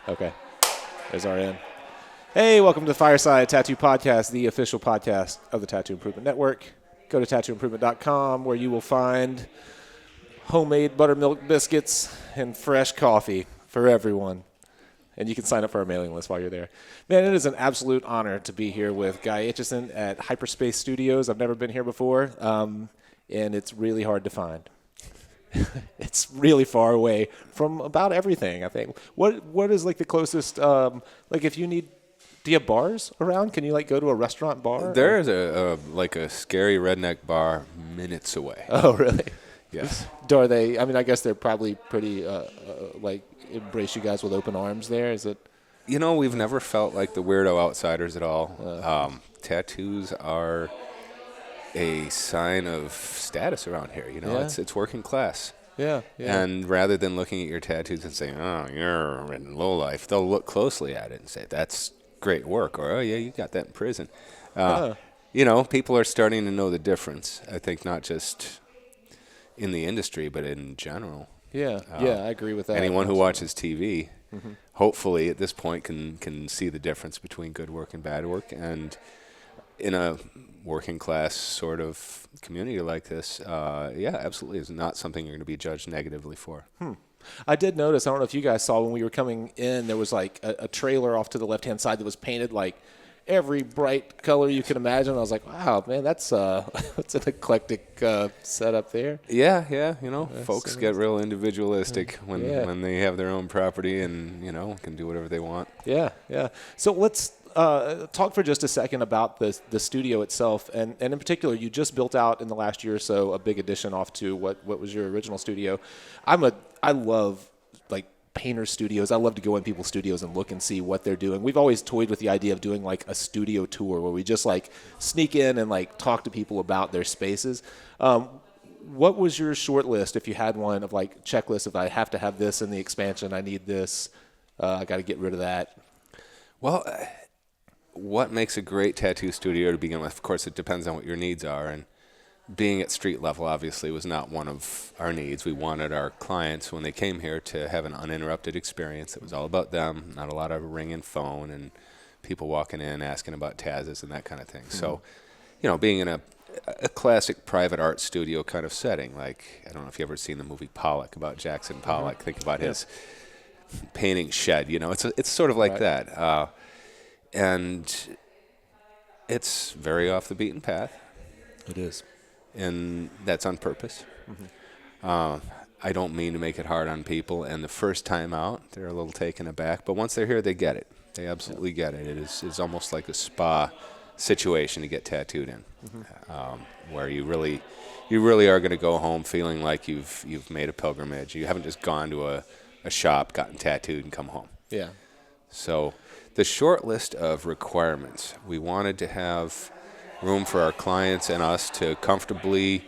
Okay. There's our in. Hey, welcome to the Fireside Tattoo Podcast, the official podcast of the Tattoo Improvement Network. Go to tattooimprovement.com where you will find homemade buttermilk biscuits and fresh coffee for everyone. And you can sign up for our mailing list while you're there. Man, it is an absolute honor to be here with Guy Aitchison at Hyperspace Studios. I've never been here before, and it's really hard to find. It's really far away from about everything, I think. What is like the closest, like if you need, do you have bars around? Can you like go to a restaurant bar? There's a scary redneck bar minutes away. Oh, really? Yes. Are they, I mean, I guess they're probably pretty, like, embrace you guys with open arms there. Is it? You know, we've never felt like the weirdo outsiders at all. Tattoos are a sign of status around here. You know, it's working class. Yeah. And rather than looking at your tattoos and saying, oh, you're in low life, they'll look closely at it and say, that's great work. Or, oh, yeah, you got that in prison. You know, people are starting to know the difference. I think not just in the industry, but in general. Yeah, I agree with that. Anyone who watches TV, hopefully at this point can see the difference between good work and bad work. And in a working class sort of community like this, absolutely is not something you're going to be judged negatively for. I did notice, I don't know if you guys saw when we were coming in, there was like a trailer off to the left-hand side that was painted like every bright color you can imagine. I was like, wow, man, that's an eclectic setup there. Yeah. You know, folks get real individualistic when they have their own property and, you know, can do whatever they want. Yeah. So let's talk for just a second about the studio itself. And in particular, you just built out in the last year or so a big addition off to what was your original studio. I love like painter studios. I love to go in people's studios and look and see what they're doing. We've always toyed with the idea of doing like a studio tour where we just like sneak in and like talk to people about their spaces. What was your short list, if you had one, of like checklist of I have to have this in the expansion, I need this, I got to get rid of that? Well, what makes a great tattoo studio to begin with? Of course, it depends on what your needs are. And being at street level, obviously, was not one of our needs. We wanted our clients, when they came here, to have an uninterrupted experience. It was all about them, not a lot of ringing phone and people walking in asking about Taz's and that kind of thing. So, you know, being in a classic private art studio kind of setting, like, I don't know if you've ever seen the movie Pollock, about Jackson Pollock. Think about his painting shed, you know. It's sort of like that. And it's very off the beaten path. It is. And that's on purpose. I don't mean to make it hard on people. And the first time out, they're a little taken aback. But once they're here, they get it. They absolutely get it. It's almost like a spa situation to get tattooed in, where you really are going to go home feeling like you've made a pilgrimage. You haven't just gone to a shop, gotten tattooed, and come home. Yeah. So the short list of requirements, we wanted to have room for our clients and us to comfortably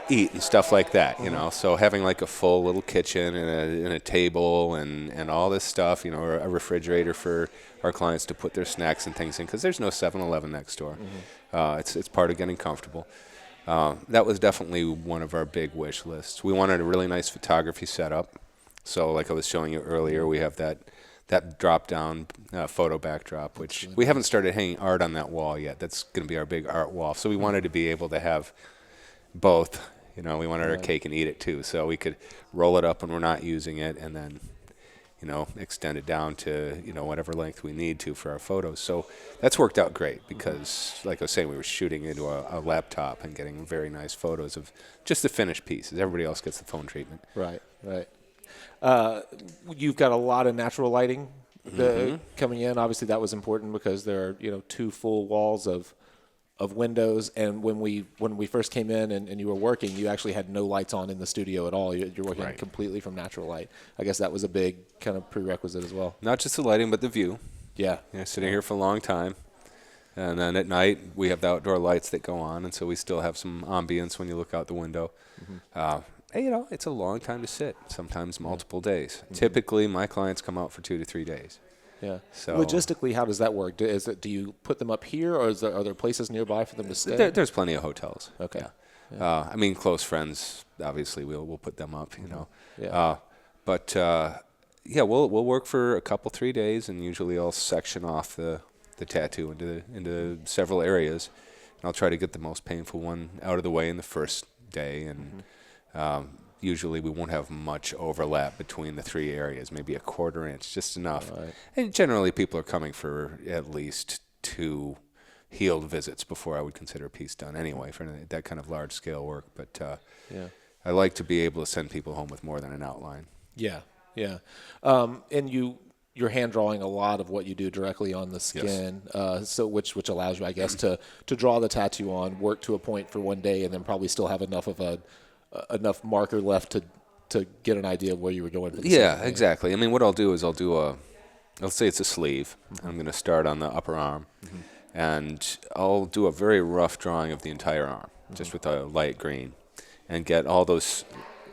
eat and stuff like that, you know. So having like a full little kitchen and a table and all this stuff, you know, a refrigerator for our clients to put their snacks and things in, because there's no 7-Eleven next door. It's part of getting comfortable. That was definitely one of our big wish lists. We wanted a really nice photography setup. So like I was showing you earlier, we have that drop-down photo backdrop, which we haven't started hanging art on that wall yet. That's going to be our big art wall. So we wanted to be able to have both. You know, we wanted our cake and eat it too. So we could roll it up when we're not using it and then, you know, extend it down to, you know, whatever length we need to for our photos. So that's worked out great because, like I was saying, we were shooting into a laptop and getting very nice photos of just the finished pieces. Everybody else gets the phone treatment. Right. You've got a lot of natural lighting coming in. Obviously, that was important because there are, you know, 2 full walls of windows. And when we first came in and you were working, you actually had no lights on in the studio at all. You're working completely from natural light. I guess that was a big kind of prerequisite as well. Not just the lighting, but the view. Yeah. Sitting here for a long time. And then at night, we have the outdoor lights that go on, and so we still have some ambience when you look out the window. You know, it's a long time to sit, sometimes multiple days. Typically, my clients come out for 2 to 3 days. Yeah. So logistically, how does that work? Do you put them up here, or are there places nearby for them to stay? There's plenty of hotels. Okay. Yeah. I mean, close friends, obviously, we'll put them up, you know. Yeah. But Yeah, we'll work for a couple 3 days, and usually I'll section off the tattoo into several areas, and I'll try to get the most painful one out of the way in the first day, and usually we won't have much overlap between the 3 areas, maybe a quarter inch, just enough. Right. And generally people are coming for at least 2 healed visits before I would consider a piece done anyway for that kind of large scale work. But I like to be able to send people home with more than an outline. Yeah. Yeah. And you're hand drawing a lot of what you do directly on the skin, yes. So which allows you, I guess, to draw the tattoo on, work to a point for one day, and then probably still have enough marker left to get an idea of where you were going. For the yeah, exactly. I mean, what I'll do is let's say it's a sleeve. Mm-hmm. I'm going to start on the upper arm, and I'll do a very rough drawing of the entire arm, just with a light green, and get all those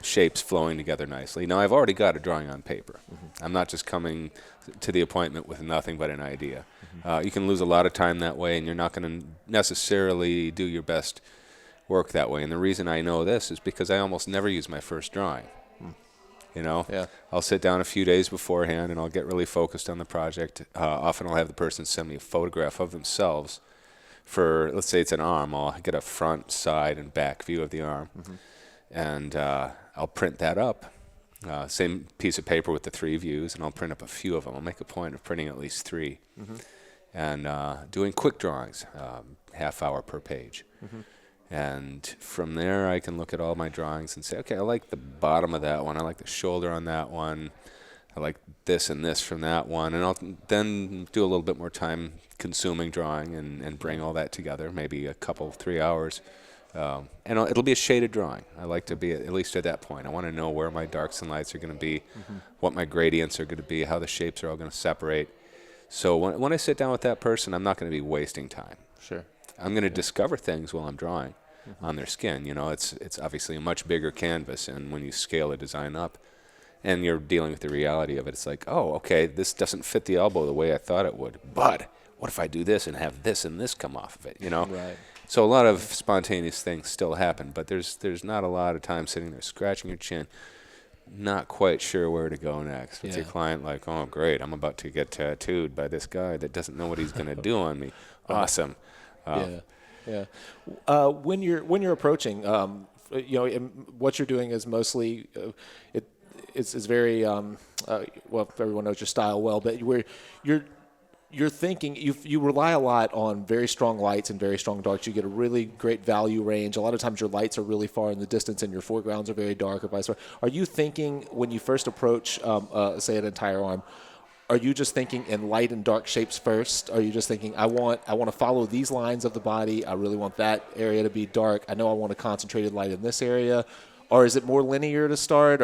shapes flowing together nicely. Now, I've already got a drawing on paper. I'm not just coming to the appointment with nothing but an idea. You can lose a lot of time that way, and you're not going to necessarily do your best work that way. And the reason I know this is because I almost never use my first drawing. Yeah. I'll sit down a few days beforehand, and I'll get really focused on the project. Often I'll have the person send me a photograph of themselves for, let's say it's an arm. I'll get a front, side, and back view of the arm. And I'll print that up, same piece of paper with the 3 views, and I'll print up a few of them. I'll make a point of printing at least 3, and doing quick drawings, half hour per page. And from there, I can look at all my drawings and say, okay, I like the bottom of that one. I like the shoulder on that one. I like this and this from that one. And I'll then do a little bit more time consuming drawing and bring all that together, maybe a couple, 3 hours. And it'll be a shaded drawing. I like to be at least at that point. I want to know where my darks and lights are going to be, what my gradients are going to be, how the shapes are all going to separate. So when I sit down with that person, I'm not going to be wasting time. Sure. I'm going to discover things while I'm drawing on their skin. It's obviously a much bigger canvas, and when you scale a design up and you're dealing with the reality of it, it's like, oh, okay, this doesn't fit the elbow the way I thought it would. But what if I do this and have this and this come off of it, Right. So a lot of spontaneous things still happen, but there's not a lot of time sitting there scratching your chin, not quite sure where to go next. With your client like, oh, great, I'm about to get tattooed by this guy that doesn't know what he's going to do on me. Awesome. Yeah. When you're approaching, what you're doing is mostly it's very everyone knows your style well, but you're thinking you rely a lot on very strong lights and very strong darks. You get a really great value range. A lot of times your lights are really far in the distance and your foregrounds are very dark or vice versa. Are you thinking when you first approach, say, an entire arm, are you just thinking in light and dark shapes first? Are you just thinking, I want to follow these lines of the body. I really want that area to be dark. I know I want a concentrated light in this area. Or is it more linear to start?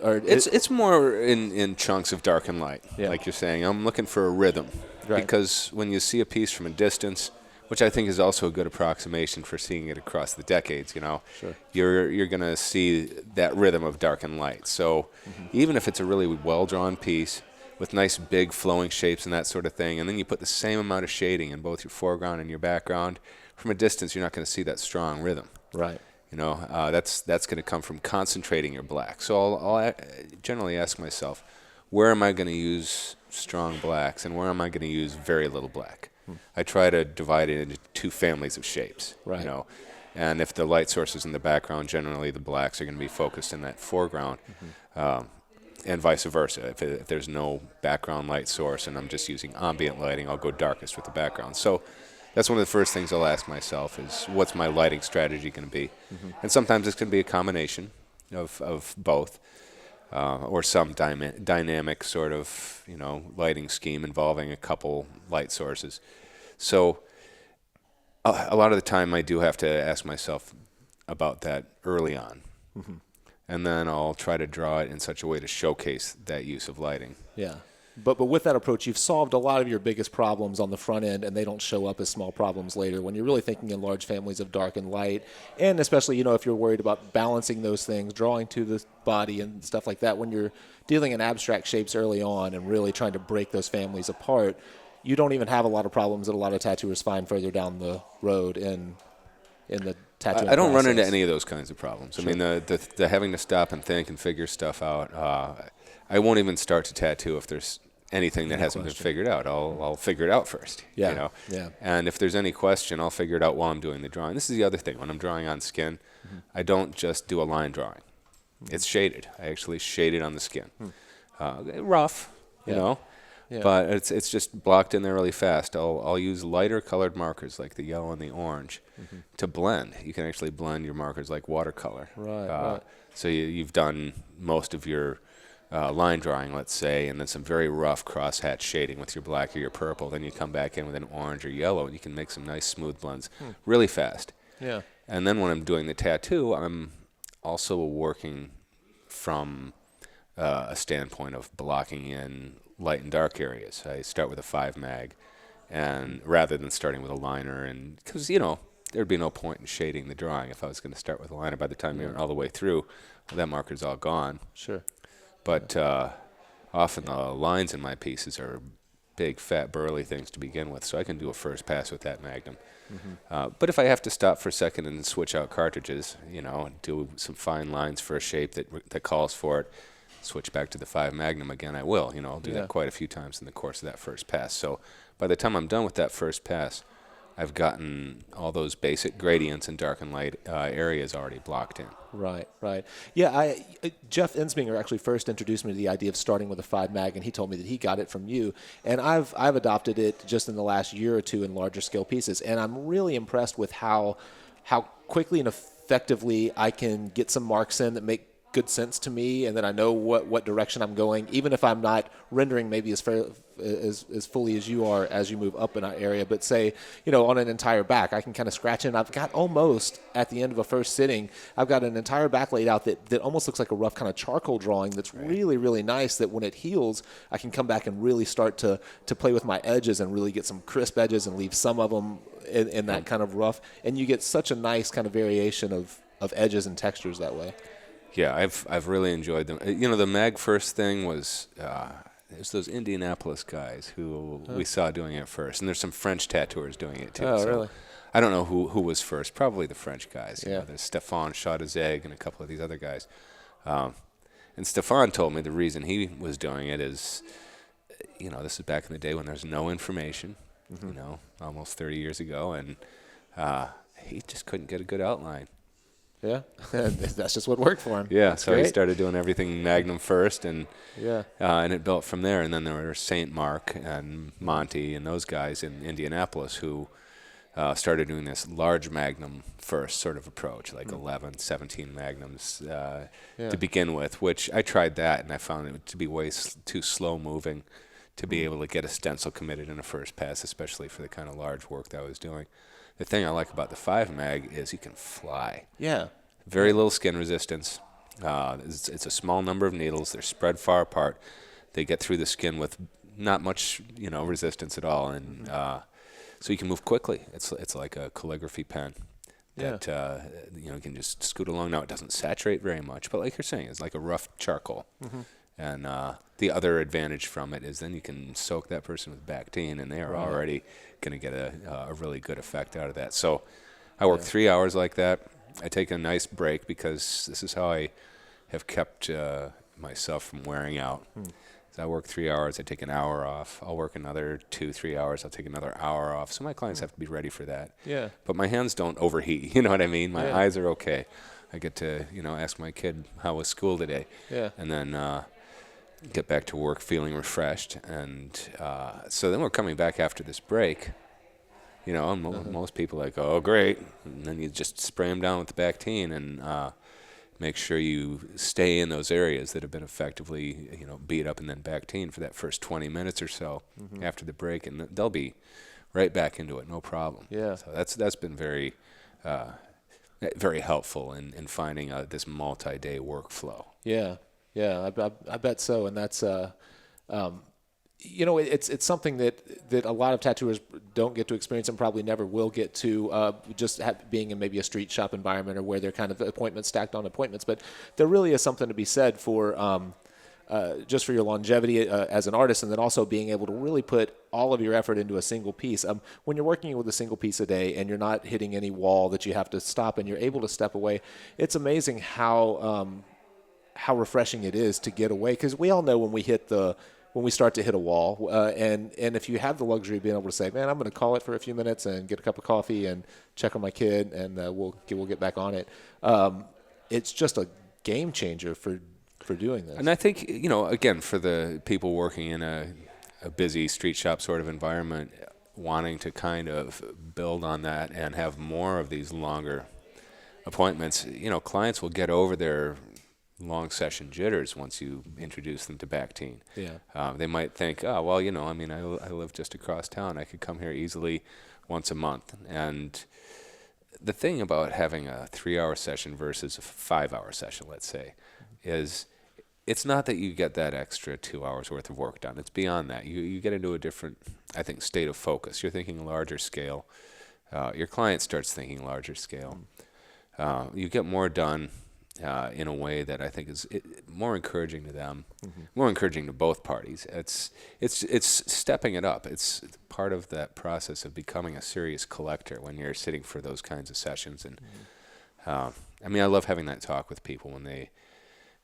It's more in chunks of dark and light, like you're saying. I'm looking for a rhythm, because when you see a piece from a distance, which I think is also a good approximation for seeing it across the decades, Sure. You're going to see that rhythm of dark and light. So even if it's a really well-drawn piece with nice big flowing shapes and that sort of thing, and then you put the same amount of shading in both your foreground and your background, from a distance you're not going to see that strong rhythm. Right. That's going to come from concentrating your black. So I'll generally ask myself, where am I going to use strong blacks and where am I going to use very little black? I try to divide it into 2 families of shapes. Right. And if the light source is in the background, generally the blacks are going to be focused in that foreground, and vice versa. If there's no background light source and I'm just using ambient lighting, I'll go darkest with the background. So that's one of the first things I'll ask myself is, what's my lighting strategy going to be? And sometimes it's going to be a combination of both, or some dynamic sort of, lighting scheme involving a couple light sources. So a lot of the time I do have to ask myself about that early on. And then I'll try to draw it in such a way to showcase that use of lighting. Yeah. But with that approach, you've solved a lot of your biggest problems on the front end, and they don't show up as small problems later when you're really thinking in large families of dark and light. And especially, if you're worried about balancing those things, drawing to the body and stuff like that, when you're dealing in abstract shapes early on and really trying to break those families apart, you don't even have a lot of problems that a lot of tattooers find further down the road in the tattooing I don't process. run into any of those kinds of problems. Sure. I mean, the having to stop and think and figure stuff out, I won't even start to tattoo if there's anything that hasn't been figured out. I'll figure it out first. Yeah. You know? Yeah. And if there's any question, I'll figure it out while I'm doing the drawing. This is the other thing. When I'm drawing on skin, I don't just do a line drawing. It's shaded. I actually shade it on the skin. Rough, you know, but it's just blocked in there really fast. I'll use lighter colored markers like the yellow and the orange to blend. You can actually blend your markers like watercolor. Right. So you've done most of your line drawing, let's say, and then some very rough cross-hatch shading with your black or your purple. Then you come back in with an orange or yellow, and you can make some nice smooth blends really fast. Yeah. And then when I'm doing the tattoo, I'm also working from a standpoint of blocking in light and dark areas. I start with a 5 mag, and rather than starting with a liner, and because there'd be no point in shading the drawing if I was going to start with a liner. By the time you're all the way through, that marker's all gone. Sure. But often the lines in my pieces are big, fat, burly things to begin with, so I can do a first pass with that Magnum. But if I have to stop for a second and switch out cartridges, and do some fine lines for a shape that calls for it, switch back to the 5 Magnum again, I will. I'll do that quite a few times in the course of that first pass. So by the time I'm done with that first pass, I've gotten all those basic gradients and dark and light areas already blocked in. Right. Yeah, Jeff Ensminger actually first introduced me to the idea of starting with a 5 mag, and he told me that he got it from you. And I've adopted it just in the last year or two in larger scale pieces, and I'm really impressed with how quickly and effectively I can get some marks in that make good sense to me, and then I know what direction I'm going, even if I'm not rendering maybe as fully as you are as you move up in our area. But say, on an entire back, I can kind of scratch in. I've got almost, at the end of a first sitting, I've got an entire back laid out that almost looks like a rough kind of charcoal drawing that's really, really nice, that when it heals, I can come back and really start to play with my edges and really get some crisp edges and leave some of them in that kind of rough. And you get such a nice kind of variation of edges and textures that way. Yeah, I've really enjoyed them. The Mag First thing was there's those Indianapolis guys who we saw doing it first, and there's some French tattooers doing it too. Oh, really? I don't know who was first. Probably the French guys. Yeah. There's Stéphane Chaudezeg and a couple of these other guys. And Stéphane told me the reason he was doing it is, this is back in the day when there's no information. Almost 30 years ago, and he just couldn't get a good outline. Yeah, that's just what worked for him. Yeah, that's so great. he started doing everything Magnum first, and yeah, and it built from there. And then there were St. Mark and Monty and those guys in Indianapolis who started doing this large Magnum first sort of approach, like 11, 17 Magnums to begin with, which I tried that, and I found it to be way too slow moving to be able to get a stencil committed in a first pass, especially for the kind of large work that I was doing. The thing I like about the 5 mag is you can fly. Yeah. Very little skin resistance. It's a small number of needles. They're spread far apart. They get through the skin with not much, resistance at all, and so you can move quickly. It's like a calligraphy pen that you can just scoot along. Now it doesn't saturate very much, but like you're saying, it's like a rough charcoal. And the other advantage from it is then you can soak that person with Bactine, and they are already going to get a really good effect out of that. So I work 3 hours like that. I take a nice break because this is how I have kept myself from wearing out. So I work 3 hours. I take an hour off. I'll work another 2-3 hours. I'll take another hour off. So my clients have to be ready for that. Yeah. But my hands don't overheat. You know what I mean? My eyes are okay. I get to, ask my kid, how was school today? Yeah. And then get back to work feeling refreshed. And so then we're coming back after this break. And most people are like, oh, great. And then you just spray them down with the Bactine and make sure you stay in those areas that have been effectively, beat up, and then Bactine for that first 20 minutes or so after the break. And they'll be right back into it, no problem. Yeah. So that's been very, very helpful in finding this multi-day workflow. Yeah. Yeah, I bet so, and that's it's something that a lot of tattooers don't get to experience and probably never will get to, just being in maybe a street shop environment or where they're kind of appointments stacked on appointments. But there really is something to be said for just for your longevity as an artist, and then also being able to really put all of your effort into a single piece. When you're working with a single piece a day and you're not hitting any wall that you have to stop and you're able to step away, it's amazing how how refreshing it is to get away, because we all know when we start to hit a wall, and if you have the luxury of being able to say, man, I'm going to call it for a few minutes and get a cup of coffee and check on my kid, and we'll get back on it. It's just a game changer for doing this. And I think, again, for the people working in a busy street shop sort of environment, wanting to kind of build on that and have more of these longer appointments, clients will get over their long session jitters once you introduce them to Bactine. Yeah. They might think, oh, well, I live just across town. I could come here easily once a month. And the thing about having a 3-hour session versus a 5-hour session, let's say, is it's not that you get that extra 2 hours worth of work done. It's beyond that. You get into a different, I think, state of focus. You're thinking larger scale. Your client starts thinking larger scale. You get more done in a way that I think is more encouraging to them, more encouraging to both parties. It's stepping it up. It's part of that process of becoming a serious collector when you're sitting for those kinds of sessions. And I love having that talk with people when they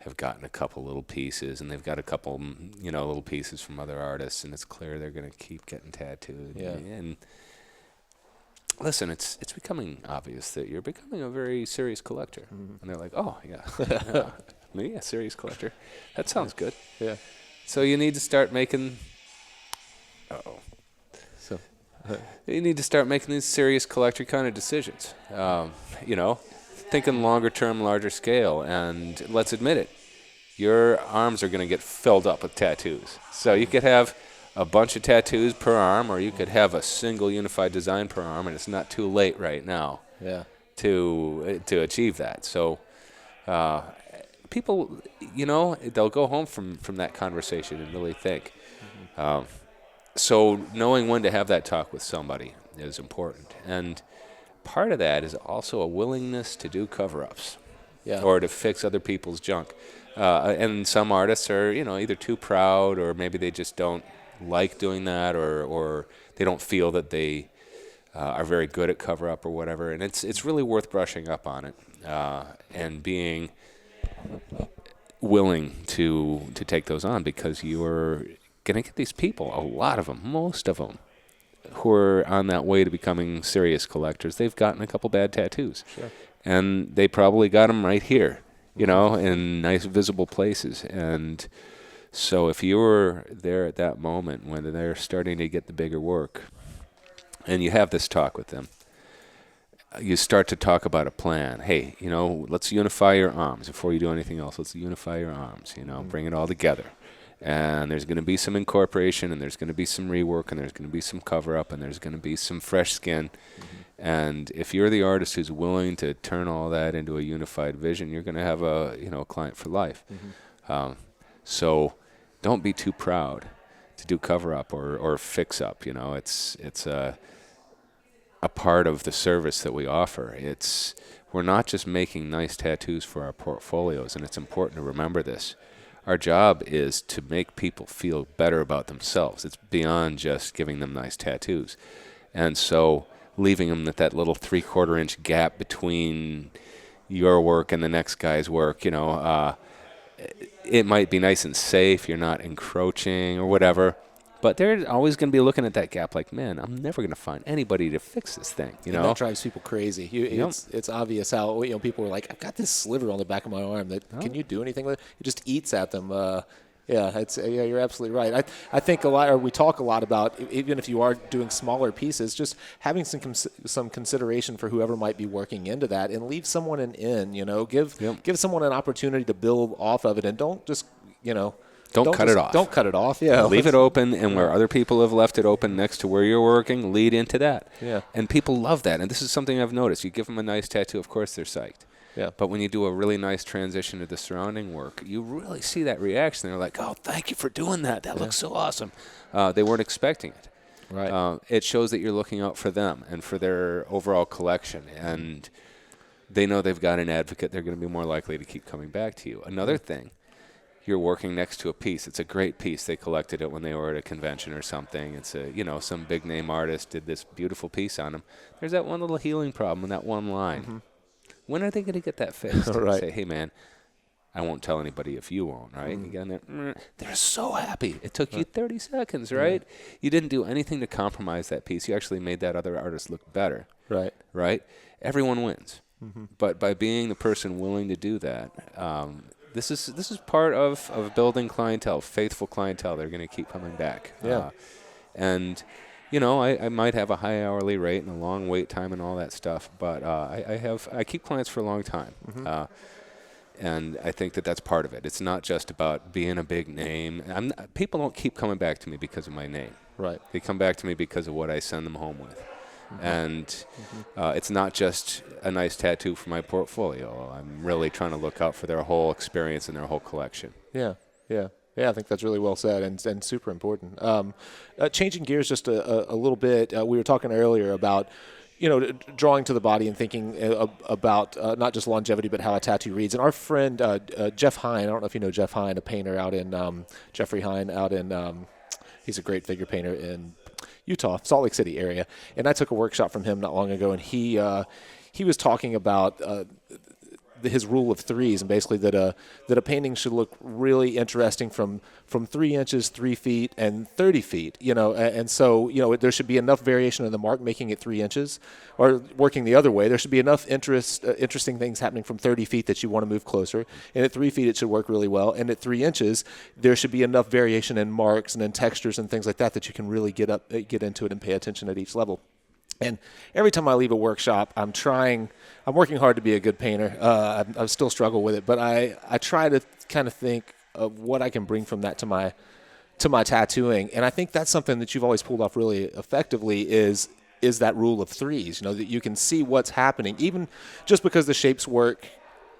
have gotten a couple little pieces, and they've got a couple, little pieces from other artists, and it's clear they're going to keep getting tattooed. Yeah. And listen, it's becoming obvious that you're becoming a very serious collector. And they're like, oh, yeah. Me, a serious collector? That sounds good. Yeah. So you need to start making... You need to start making these serious collector kind of decisions. Thinking longer term, larger scale. And let's admit it, your arms are going to get filled up with tattoos. So you could have a bunch of tattoos per arm, or you could have a single unified design per arm, and it's not too late right now to achieve that. So people, they'll go home from that conversation and really think. So knowing when to have that talk with somebody is important. And part of that is also a willingness to do cover-ups or to fix other people's junk. And some artists are, either too proud, or maybe they just don't like doing that, or they don't feel that they are very good at cover-up or whatever. And it's really worth brushing up on it and being willing to take those on, because you're going to get these people, a lot of them, most of them, who are on that way to becoming serious collectors. They've gotten a couple bad tattoos. Sure. And they probably got them right here, in nice visible places. And so if you're there at that moment when they're starting to get the bigger work, and you have this talk with them, you start to talk about a plan. Hey, let's unify your arms. Before you do anything else, let's unify your arms, bring it all together. And there's going to be some incorporation, and there's going to be some rework, and there's going to be some cover-up, and there's going to be some fresh skin. And if you're the artist who's willing to turn all that into a unified vision, you're going to have a client for life. So don't be too proud to do cover-up or fix-up. It's a part of the service that we offer. We're not just making nice tattoos for our portfolios, and it's important to remember this. Our job is to make people feel better about themselves. It's beyond just giving them nice tattoos. And so leaving them at that little 3/4 inch gap between your work and the next guy's work, it might be nice and safe. You're not encroaching or whatever. But they're always going to be looking at that gap like, man, I'm never going to find anybody to fix this thing. And that drives people crazy. It's obvious how people are like, I've got this sliver on the back of my arm. Can you do anything with it? It just eats at them. You're absolutely right. I think we talk a lot about, even if you are doing smaller pieces, just having some consideration for whoever might be working into that, and leave someone an in. Give someone an opportunity to build off of it, and don't just Don't cut it off. Don't cut it off. Yeah, leave it open, and where other people have left it open next to where you're working, lead into that. Yeah, and people love that. And this is something I've noticed. You give them a nice tattoo, of course they're psyched. Yeah. But when you do a really nice transition to the surrounding work, you really see that reaction. They're like, "Oh, thank you for doing that. That looks so awesome." They weren't expecting it. Right. It shows that you're looking out for them and for their overall collection, and they know they've got an advocate. They're going to be more likely to keep coming back to you. Another thing. You're working next to a piece. It's a great piece. They collected it when they were at a convention or something. It's some big name artist did this beautiful piece on them. There's that one little healing problem in that one line. When are they going to get that fixed? Right. Say, hey man, I won't tell anybody if you won't, right? Again, they're so happy. It took you 30 seconds, right? You didn't do anything to compromise that piece. You actually made that other artist look better. Right? Everyone wins. But by being the person willing to do that, this is part of building clientele, faithful clientele. They're going to keep coming back. And I might have a high hourly rate and a long wait time and all that stuff, but I keep clients for a long time. And I think that that's part of it. It's not just about being a big name. People don't keep coming back to me because of my name. Right. They come back to me because of what I send them home with. And it's not just a nice tattoo for my portfolio. I'm really trying to look out for their whole experience and their whole collection. Yeah, I think that's really well said and super important. Changing gears just a little bit, we were talking earlier about drawing to the body and thinking about not just longevity, but how a tattoo reads. And our friend Jeff Hine, I don't know if you know Jeff Hine, a painter out in Jeffrey Hine out in, he's a great figure painter in Utah, Salt Lake City area. And I took a workshop from him not long ago, and he was talking about his rule of threes, and basically that a painting should look really interesting from 3 inches, 3 feet, and 30 feet. And so there should be enough variation in the mark, making it 3 inches, or working the other way. There should be enough interesting things happening from 30 feet that you want to move closer, and at 3 feet it should work really well. And at 3 inches, there should be enough variation in marks and in textures and things like that you can really get into it and pay attention at each level. And every time I leave a workshop, I'm working hard to be a good painter. I still struggle with it, but I try to kind of think of what I can bring from that to my tattooing. And I think that's something that you've always pulled off really effectively is that rule of threes, that you can see what's happening, even just because the shapes work,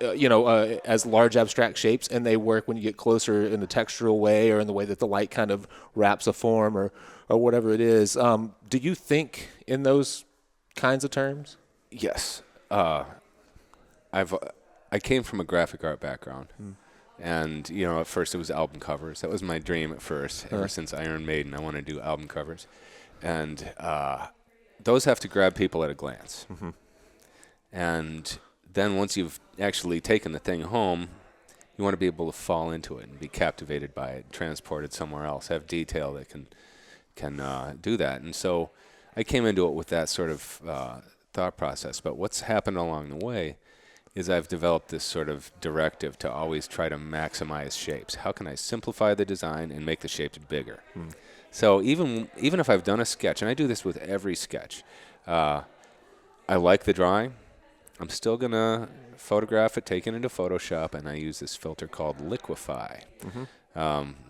as large abstract shapes, and they work when you get closer in a textural way or in the way that the light kind of wraps a form or whatever it is. Do you think in those kinds of terms? Yes. I came from a graphic art background, and at first it was album covers. That was my dream at first. Ever since Iron Maiden, I wanted to do album covers, and those have to grab people at a glance. And then once you've actually taken the thing home, you want to be able to fall into it and be captivated by it, transported somewhere else, have detail that can do that. And so I came into it with that sort of thought process. But what's happened along the way is I've developed this sort of directive to always try to maximize shapes. How can I simplify the design and make the shapes bigger? So even if I've done a sketch, and I do this with every sketch, I like the drawing. I'm still going to photograph it, take it into Photoshop, and I use this filter called Liquify.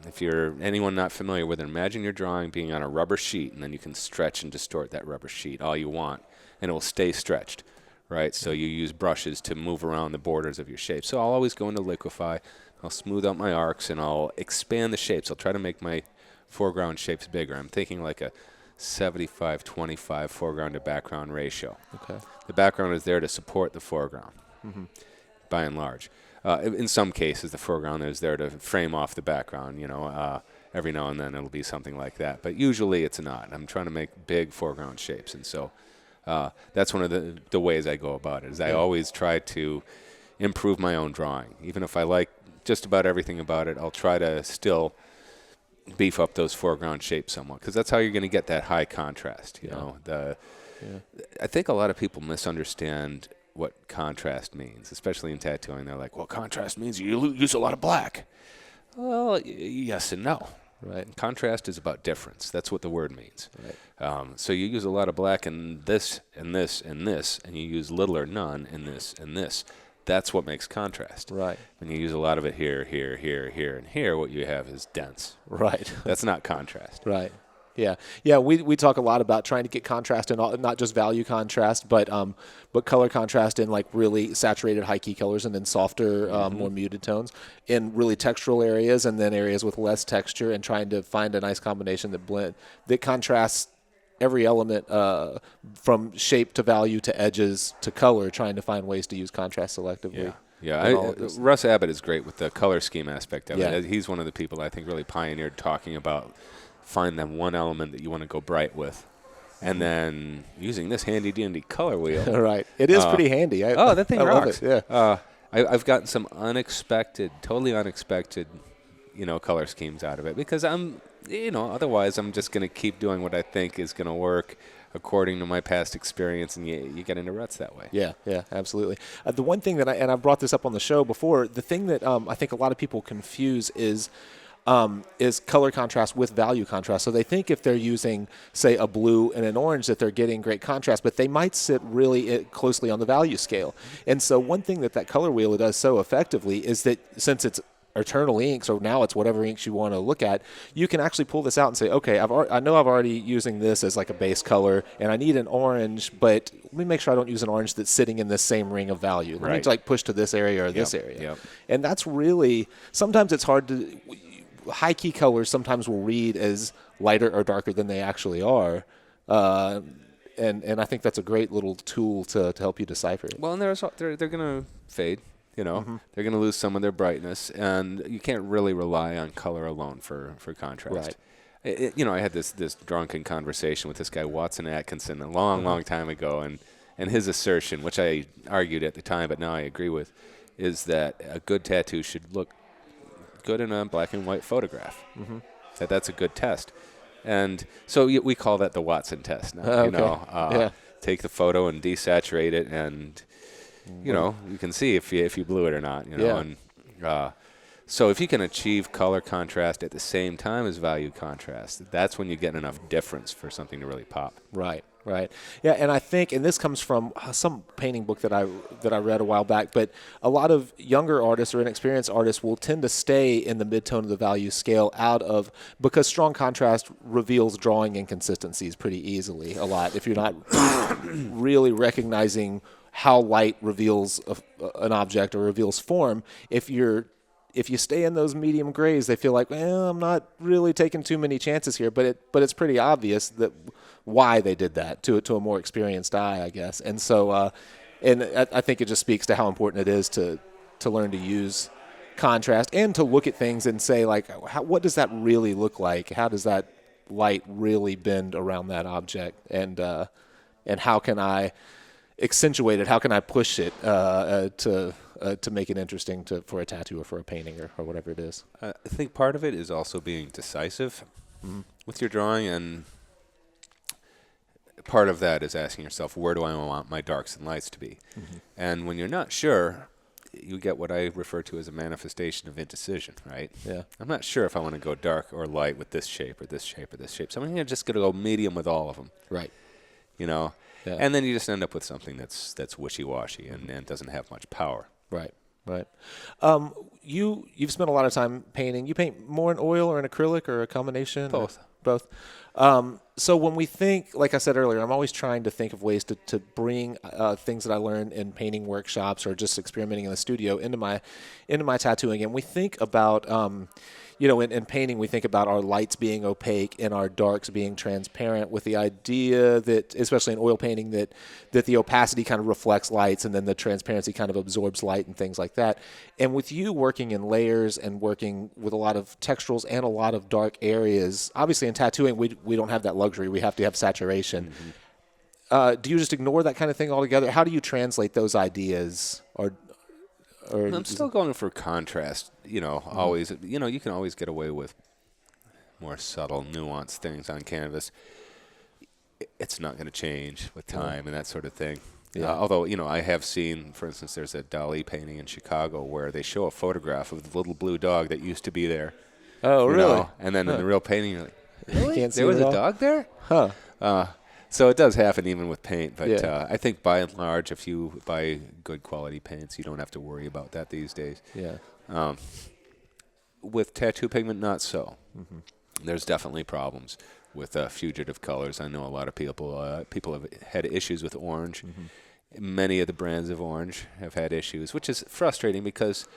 If you're anyone not familiar with it, imagine your drawing being on a rubber sheet, and then you can stretch and distort that rubber sheet all you want, and it will stay stretched, right? So you use brushes to move around the borders of your shape. So I'll always go into Liquify. I'll smooth out my arcs, and I'll expand the shapes. I'll try to make my foreground shapes bigger. I'm thinking like a 75-25 foreground to background ratio. Okay. The background is there to support the foreground, by and large. In some cases, the foreground is there to frame off the background. Every now and then it'll be something like that, but usually it's not. I'm trying to make big foreground shapes, and so that's one of the ways I go about it. Is I always try to improve my own drawing, even if I like just about everything about it. I'll try to still beef up those foreground shapes somewhat, because that's how you're going to get that high contrast. I think a lot of people misunderstand what contrast means, especially in tattooing. They're like, well, contrast means you use a lot of black. Well, yes and no. Right. Contrast is about difference. That's what the word means. Right. So you use a lot of black in this and this and this, and you use little or none in this and this. That's what makes contrast. Right. When you use a lot of it here, here, here, here, and here, what you have is dense. Right. That's not contrast. Right. Yeah. We talk a lot about trying to get contrast in all, not just value contrast, but color contrast in like really saturated high key colors, and then softer, more muted tones in really textural areas, and then areas with less texture, and trying to find a nice combination that contrasts every element from shape to value to edges to color, trying to find ways to use contrast selectively. Yeah. Russ Abbott is great with the color scheme aspect of it. He's one of the people I think really pioneered talking about find that one element that you want to go bright with, and then using this handy dandy color wheel. Right. It is pretty handy. That thing rocks. Love it. Yeah. I've gotten some totally unexpected, color schemes out of it because otherwise I'm just going to keep doing what I think is going to work according to my past experience, and you get into ruts that way. Yeah, absolutely. The one thing that I've brought this up on the show before, the thing that I think a lot of people confuse is color contrast with value contrast. So they think if they're using, say, a blue and an orange that they're getting great contrast, but they might sit really closely on the value scale. And so one thing that color wheel does so effectively is that since it's eternal inks, or now it's whatever inks you want to look at, you can actually pull this out and say, okay, I know I've already using this as like a base color, and I need an orange, but let me make sure I don't use an orange that's sitting in this same ring of value. Let me push to this area or this area. Yep. And that's really, sometimes it's hard to, high key colors sometimes will read as lighter or darker than they actually are. And I think that's a great little tool to help you decipher it. Well, and they're going to fade. They're going to lose some of their brightness, and you can't really rely on color alone for contrast. Right. I had this drunken conversation with this guy, Watson Atkinson, a long time ago, and his assertion, which I argued at the time, but now I agree with, is that a good tattoo should look good in a black and white photograph. That's a good test. And so we call that the Watson test now. Take the photo and desaturate it, and you can see if you blew it or not. And so if you can achieve color contrast at the same time as value contrast, that's when you get enough difference for something to really pop. Right. Yeah, and I think, and this comes from some painting book that I read a while back, but a lot of younger artists or inexperienced artists will tend to stay in the mid-tone of the value scale because strong contrast reveals drawing inconsistencies pretty easily a lot. If you're not really recognizing how light reveals an object or reveals form, if you stay in those medium grays, they feel like, well, I'm not really taking too many chances here, but it's pretty obvious that why they did that to a more experienced eye, I guess. And so, and I think it just speaks to how important it is to learn to use contrast and to look at things and say, like, what does that really look like? How does that light really bend around that object? And how can I accentuate it? How can I push it to make it interesting for a tattoo or for a painting or whatever it is? I think part of it is also being decisive with your drawing, and part of that is asking yourself, where do I want my darks and lights to be? And when you're not sure, you get what I refer to as a manifestation of indecision, right? Yeah. I'm not sure if I want to go dark or light with this shape or this shape or this shape, so I'm just going to go medium with all of them. Right. Yeah. And then you just end up with something that's wishy-washy and doesn't have much power. Right. You've spent a lot of time painting. You paint more in oil or in acrylic or a combination? Both. So when we think, like I said earlier, I'm always trying to think of ways to bring things that I learned in painting workshops or just experimenting in the studio into my tattooing. And we think about, in painting, we think about our lights being opaque and our darks being transparent, with the idea that, especially in oil painting, that the opacity kind of reflects lights and then the transparency kind of absorbs light and things like that. And with you working in layers and working with a lot of texturals and a lot of dark areas, obviously in tattooing, we don't have that luxury. We have to have saturation. Do you just ignore that kind of thing altogether? How do you translate those ideas? Or I'm still going for contrast, always. You can always get away with more subtle, nuanced things on canvas. It's not going to change with time and that sort of thing. Yeah. Although, I have seen, for instance, there's a Dali painting in Chicago where they show a photograph of the little blue dog that used to be there. Oh, really? And then in the real painting, you're like, really? Can't see there was it a all? dog there? Huh. So it does happen even with paint, but I think by and large, if you buy good quality paints, you don't have to worry about that these days. Yeah. With tattoo pigment, not so. There's definitely problems with fugitive colors. I know a lot of people have had issues with orange. Many of the brands of orange have had issues, which is frustrating because,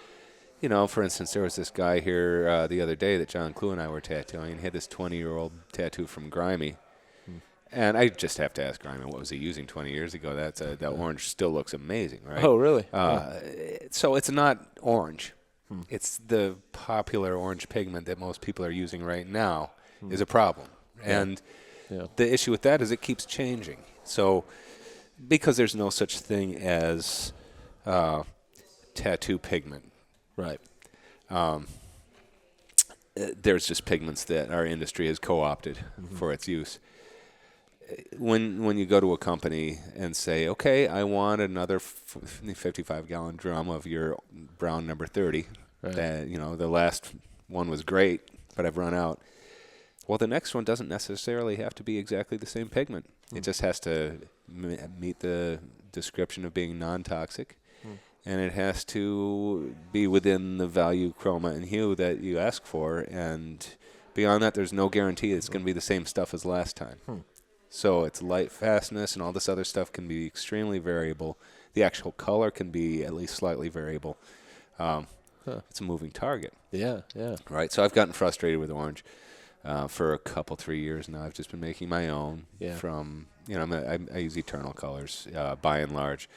for instance, there was this guy here the other day that John Clue and I were tattooing. He had this 20-year-old tattoo from Grimy. And I just have to ask Grimy, what was he using 20 years ago? That orange still looks amazing, right? Oh, really? So it's not orange. It's the popular orange pigment that most people are using right now is a problem. And the issue with that is it keeps changing. So because there's no such thing as tattoo pigment. Right. There's just pigments that our industry has co-opted for its use. When you go to a company and say, okay, I want another 55-gallon drum of your brown number 30, Right. that, the last one was great, but I've run out. Well, the next one doesn't necessarily have to be exactly the same pigment. It just has to meet the description of being non-toxic, and it has to be within the value, chroma, and hue that you ask for. And beyond that, there's no guarantee it's going to be the same stuff as last time. So its light fastness and all this other stuff can be extremely variable. The actual color can be at least slightly variable. It's a moving target. Yeah, yeah. Right, so I've gotten frustrated with orange for a couple, 3 years now. I've just been making my own from, I use Eternal colors by and large.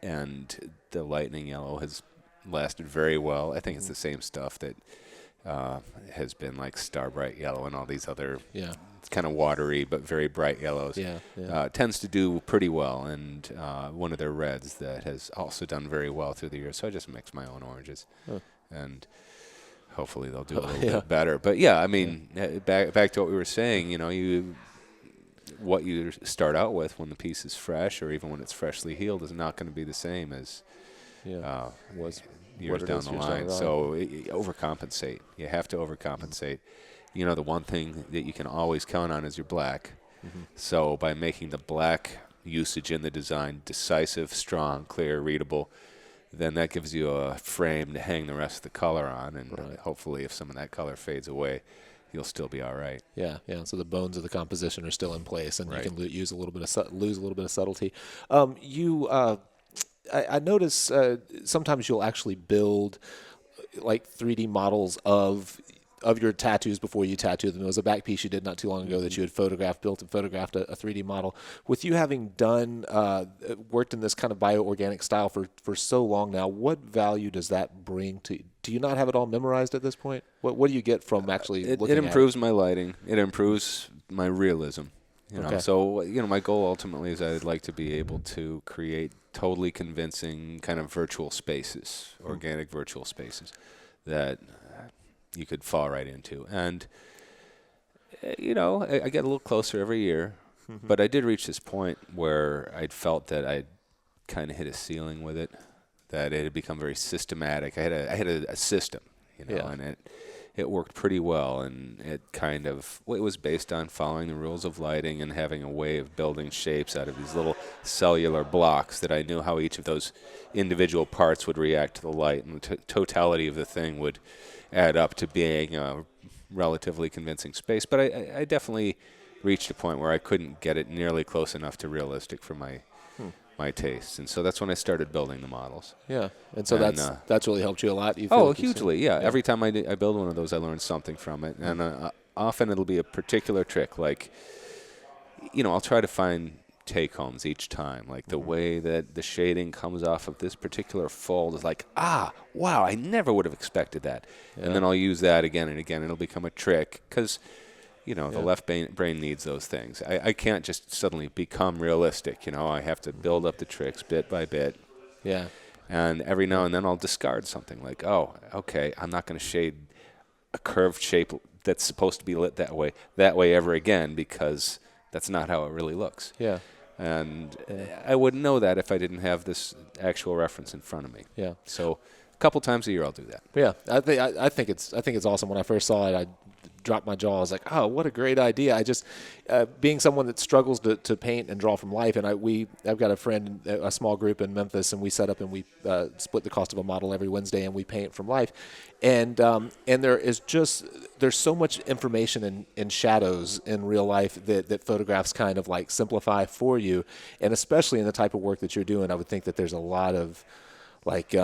And the lightning yellow has lasted very well. I think it's the same stuff that has been like Star Bright Yellow and all these other kind of watery but very bright yellows. Tends to do pretty well, and one of their reds that has also done very well through the years. So I just mix my own oranges, and hopefully they'll do a little bit better. But I mean, back to what we were saying, what you start out with when the piece is fresh, or even when it's freshly healed, is not going to be the same as was years down the line. So overcompensate. You have to overcompensate. The one thing that you can always count on is your black. So by making the black usage in the design decisive, strong, clear, readable, then that gives you a frame to hang the rest of the color on, and hopefully if some of that color fades away, you'll still be all right. Yeah. So the bones of the composition are still in place, and you can lose a little bit of subtlety. I notice sometimes you'll actually build like 3D models of your tattoos before you tattoo them. There was a back piece you did not too long ago that you had built and photographed a 3D model. With you having worked in this kind of bioorganic style for so long now, what value does that bring to? Do you not have it all memorized at this point? What do you get from actually looking at it? It improves my lighting. It improves my realism. So my goal ultimately is I'd like to be able to create totally convincing kind of virtual spaces, organic virtual spaces that you could fall right into. And, I get a little closer every year, but I did reach this point where I'd felt that I'd kind of hit a ceiling with it, that it had become very systematic. I had a system, and it worked pretty well, and it was based on following the rules of lighting and having a way of building shapes out of these little cellular blocks that I knew how each of those individual parts would react to the light, and the totality of the thing would add up to being a relatively convincing space. But I definitely reached a point where I couldn't get it nearly close enough to realistic for my tastes, and so that's when I started building the models. Yeah, and so that's really helped you a lot. Hugely, yeah. Every time I build one of those, I learn something from it, and often it'll be a particular trick. Like, I'll try to find take-homes each time, like the way that the shading comes off of this particular fold is like, wow, I never would have expected that, and then I'll use that again and again. It'll become a trick because the left brain needs those things. I can't just suddenly become realistic. I have to build up the tricks bit by bit. Yeah. And every now and then I'll discard something like, oh, okay, I'm not going to shade a curved shape that's supposed to be lit that way ever again, because that's not how it really looks. Yeah. And I wouldn't know that if I didn't have this actual reference in front of me. Yeah. So a couple times a year I'll do that. Yeah. I think it's awesome. When I first saw it, I dropped my jaw. I was like, oh, what a great idea. I just, being someone that struggles to paint and draw from life, and I've got a friend, a small group in Memphis, and we set up and we split the cost of a model every Wednesday, and we paint from life. And there's so much information in shadows in real life that photographs kind of like simplify for you. And especially in the type of work that you're doing, I would think that there's a lot of like,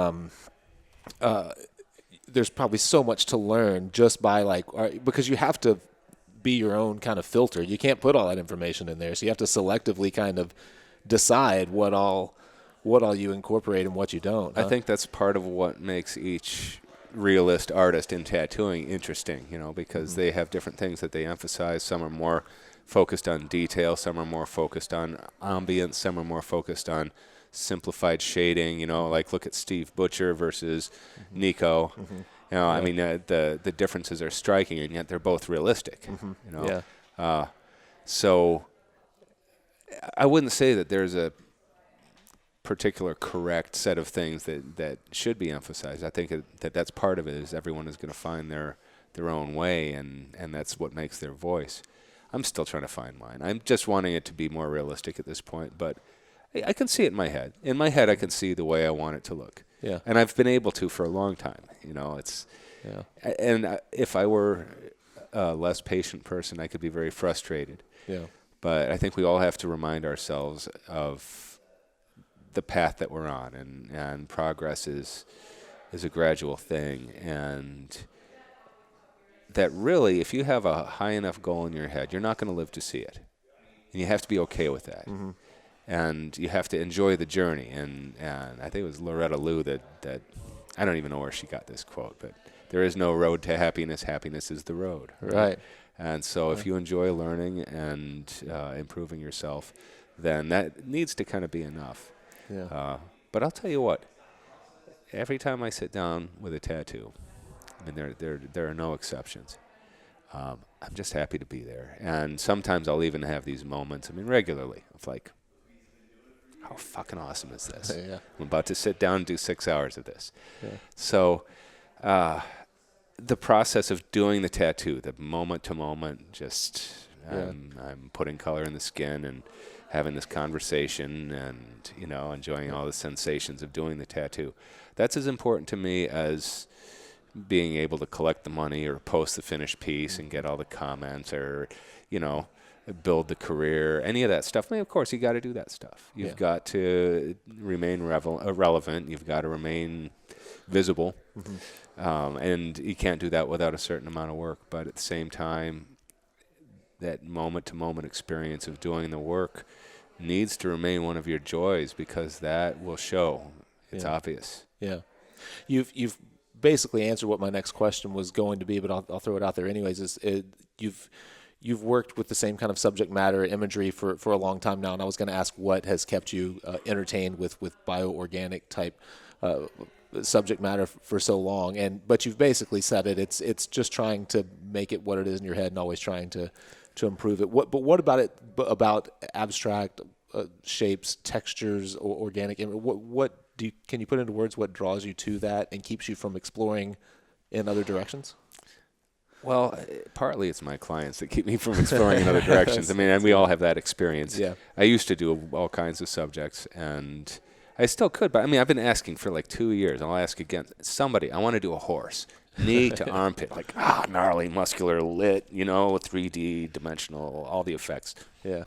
there's probably so much to learn just by because you have to be your own kind of filter. You can't put all that information in there. So you have to selectively kind of decide what all you incorporate and what you don't. I think that's part of what makes each realist artist in tattooing interesting, because they have different things that they emphasize. Some are more focused on detail. Some are more focused on ambience. Some are more focused on simplified shading, like look at Steve Butcher versus Nico. I mean, the differences are striking, and yet they're both realistic. So I wouldn't say that there's a particular correct set of things that should be emphasized. I think that's part of it, is everyone is going to find their own way, and that's what makes their voice. I'm still trying to find mine. I'm just wanting it to be more realistic at this point, but I can see it in my head. In my head, I can see the way I want it to look. Yeah. And I've been able to for a long time. And if I were a less patient person, I could be very frustrated. Yeah. But I think we all have to remind ourselves of the path that we're on, and progress is a gradual thing, and that really, if you have a high enough goal in your head, you're not going to live to see it, and you have to be okay with that. And you have to enjoy the journey. And I think it was Loretta Lou that I don't even know where she got this quote, but there is no road to happiness. Happiness is the road. Right. And so if you enjoy learning and improving yourself, then that needs to kind of be enough. Yeah. But I'll tell you what, every time I sit down with a tattoo, I mean, there are no exceptions. I'm just happy to be there. And sometimes I'll even have these moments, regularly, of like, how fucking awesome is this? Yeah. I'm about to sit down and do 6 hours of this. Yeah. So the process of doing the tattoo, the moment to moment, just I'm putting color in the skin and having this conversation and, enjoying all the sensations of doing the tattoo. That's as important to me as being able to collect the money or post the finished piece and get all the comments or, build the career, any of that stuff. Of course, you got to do that stuff. You've got to remain relevant. You've got to remain visible. And you can't do that without a certain amount of work. But at the same time, that moment-to-moment experience of doing the work needs to remain one of your joys, because that will show. It's obvious. Yeah. You've basically answered what my next question was going to be, but I'll throw it out there anyways. You've worked with the same kind of subject matter imagery for a long time now, and I was going to ask what has kept you entertained with bioorganic type subject matter for so long. But you've basically said it. It's just trying to make it what it is in your head and always trying to improve it. What about it? About abstract shapes, textures, or organic? Can you put into words what draws you to that and keeps you from exploring in other directions? Well, partly it's my clients that keep me from exploring in other directions. And we all have that experience. Yeah. I used to do all kinds of subjects, and I still could, but I've been asking for like 2 years. I'll ask again. Somebody, I want to do a horse. Knee to armpit, like gnarly, muscular, lit, 3D, dimensional, all the effects. Yeah.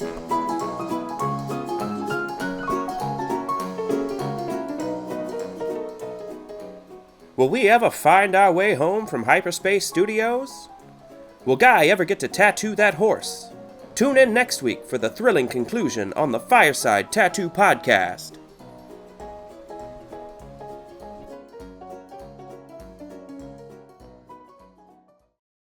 Will we ever find our way home from Hyperspace Studios? Will Guy ever get to tattoo that horse? Tune in next week for the thrilling conclusion on the Fireside Tattoo Podcast.